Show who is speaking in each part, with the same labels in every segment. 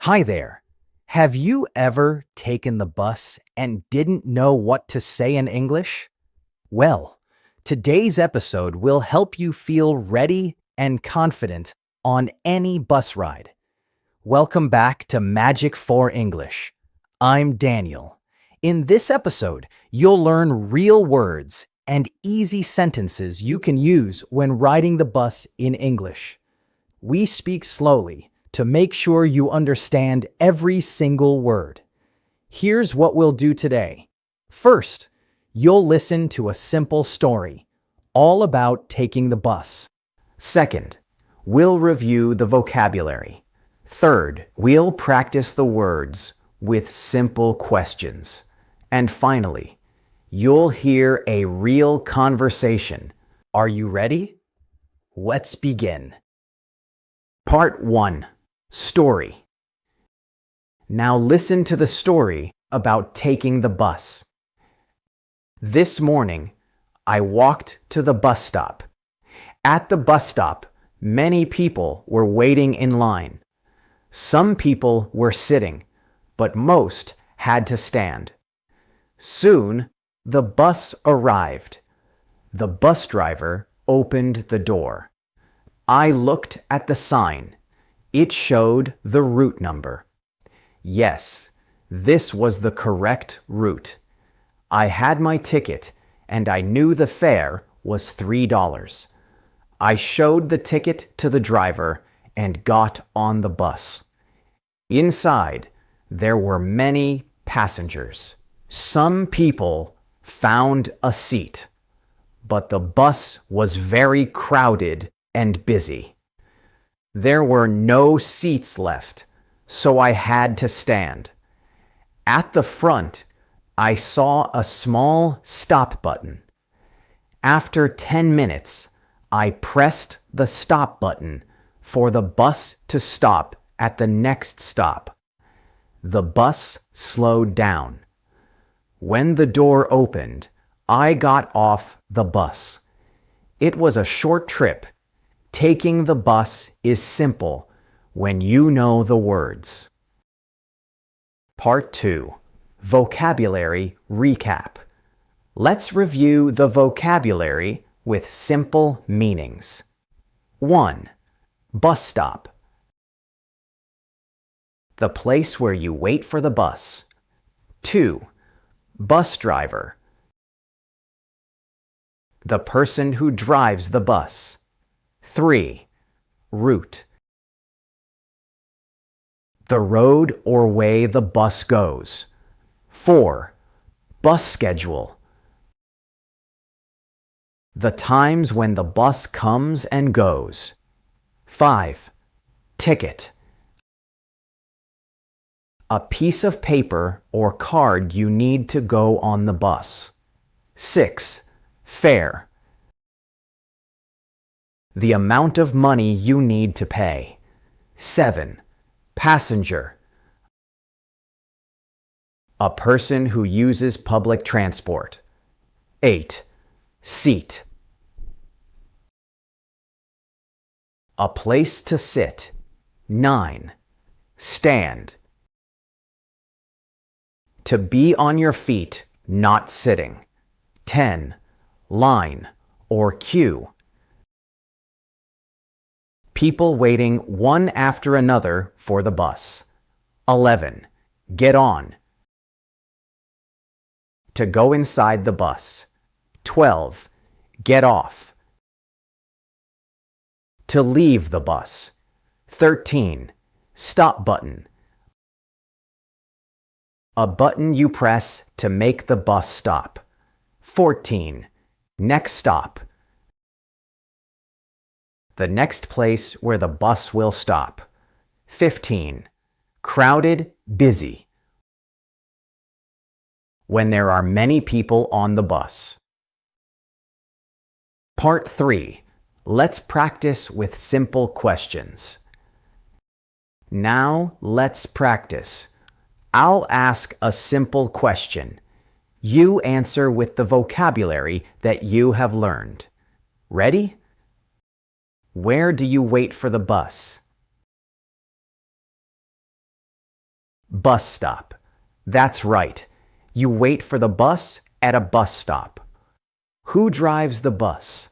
Speaker 1: Hi there. Have you ever taken the bus and didn't know what to say in English? Well, today's episode will help you feel ready and confident on any bus ride. Welcome back to Magic for English. I'm Daniel. In this episode, you'll learn real words and easy sentences you can use when riding the bus in English. We speak slowly to make sure you understand every single word. Here's what we'll do today. First, you'll listen to a simple story, all about taking the bus. Second, we'll review the vocabulary. Third, we'll practice the words with simple questions. And finally, you'll hear a real conversation. Are you ready? Let's begin. Part 1. Story. Now listen to the story about taking the bus. This morning, I walked to the bus stop. At the bus stop, many people were waiting in line. Some people were sitting, but most had to stand. Soon, the bus arrived. The bus driver opened the door. I looked at the sign. It showed the route number. Yes, this was the correct route. I had my ticket, and I knew the fare was $3. I showed the ticket to the driver and got on the bus. Inside, there were many passengers. Some people found a seat, but the bus was very crowded and busy. There were no seats left, so I had to stand. At the front, I saw a small stop button. After 10 minutes, I pressed the stop button for the bus to stop at the next stop. The bus slowed down. When the door opened, I got off the bus. It was a short trip. Taking the bus is simple when you know the words. Part 2. Vocabulary Recap. Let's review the vocabulary with simple meanings. 1. Bus stop. The place where you wait for the bus. 2. Bus driver. The person who drives the bus. 3. Route. The road or way the bus goes. 4. Bus schedule. The times when the bus comes and goes. 5. Ticket. A piece of paper or card you need to go on the bus. 6. Fare. The amount of money you need to pay. 7. Passenger. A person who uses public transport. 8. Seat. A place to sit. 9. Stand. To be on your feet, not sitting. 10. Line or queue. People waiting one after another for the bus. 11. Get on. To go inside the bus. 12. Get off. To leave the bus. 13. Stop button. A button you press to make the bus stop. 14. Next stop. The next place where the bus will stop. 15. Crowded, busy. When there are many people on the bus. Part 3. Let's practice with simple questions. Now let's practice. I'll ask a simple question. You answer with the vocabulary that you have learned. Ready? Where do you wait for the bus? Bus stop. That's right. You wait for the bus at a bus stop. Who drives the bus?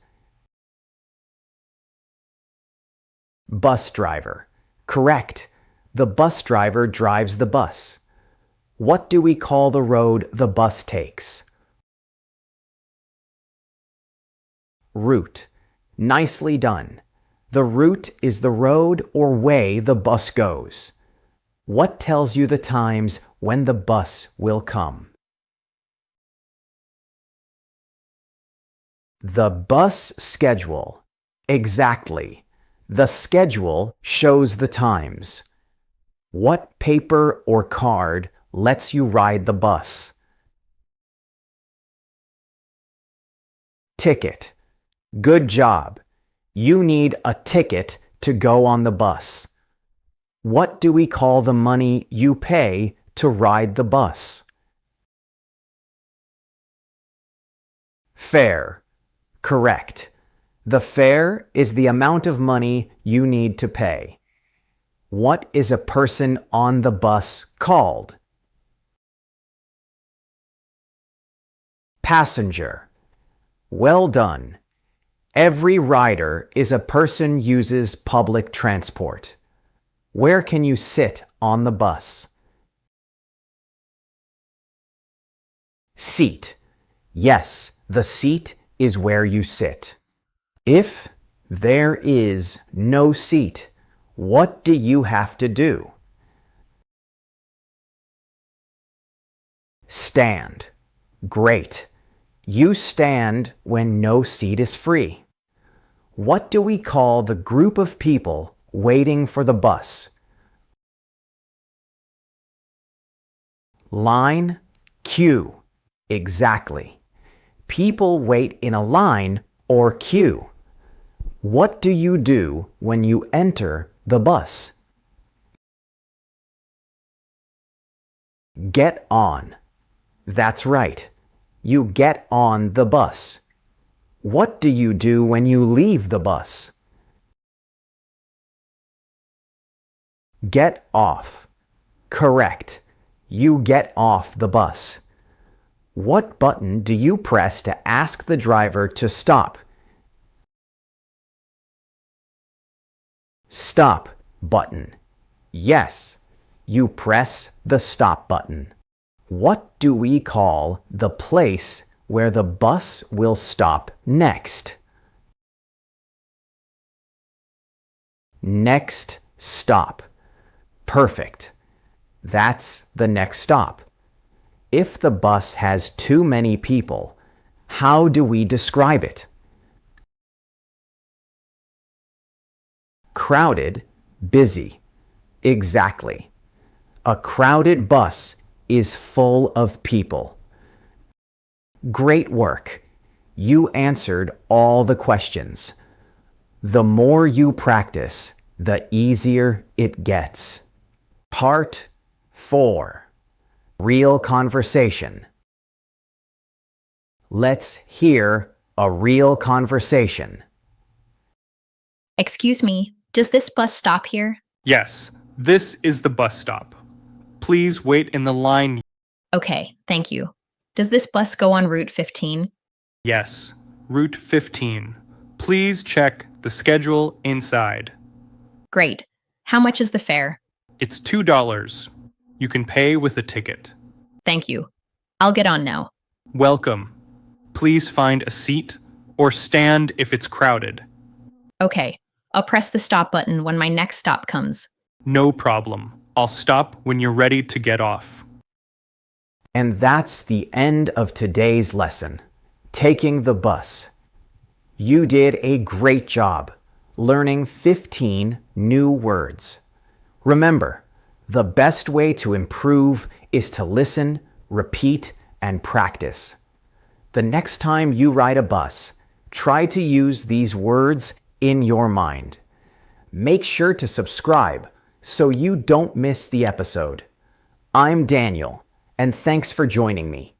Speaker 1: Bus driver. Correct. The bus driver drives the bus. What do we call the road the bus takes? Route. Nicely done. The route is the road or way the bus goes. What tells you the times when the bus will come? The bus schedule. Exactly. The schedule shows the times. What paper or card lets you ride the bus? Ticket. Good job. You need a ticket to go on the bus. What do we call the money you pay to ride the bus? Fare. Correct. The fare is the amount of money you need to pay. What is a person on the bus called? Passenger. Well done. Every rider is a person uses public transport. Where can you sit on the bus? Seat. Yes, the seat is where you sit. If there is no seat, what do you have to do? Stand. Great. You stand when no seat is free. What do we call the group of people waiting for the bus? Line, queue. Exactly. People wait in a line or queue. What do you do when you enter the bus? Get on. That's right. You get on the bus. What do you do when you leave the bus? Get off. Correct. You get off the bus. What button do you press to ask the driver to stop? Stop button. Yes, you press the stop button. What do we call the place where the bus will stop next? Next stop. Perfect. That's the next stop. If the bus has too many people, how do we describe it? Crowded, busy. Exactly. A crowded bus is full of people. Great work. You answered all the questions. The more you practice, the easier it gets. Part 4. Real conversation. Let's hear a real conversation.
Speaker 2: Excuse me, does this bus stop here?
Speaker 3: Yes, this is the bus stop. Please wait in the line.
Speaker 2: Okay, thank you. Does this bus go on Route 15?
Speaker 3: Yes, Route 15. Please check the schedule inside.
Speaker 2: Great. How much is the fare?
Speaker 3: It's $2. You can pay with a ticket.
Speaker 2: Thank you. I'll get on now.
Speaker 3: Welcome. Please find a seat or stand if it's crowded.
Speaker 2: Okay, I'll press the stop button when my next stop comes.
Speaker 3: No problem. I'll stop when you're ready to get off.
Speaker 1: And that's the end of today's lesson, taking the bus. You did a great job learning 15 new words. Remember, the best way to improve is to listen, repeat, and practice. The next time you ride a bus, try to use these words in your mind. Make sure to subscribe so you don't miss the episode. I'm Daniel, and thanks for joining me.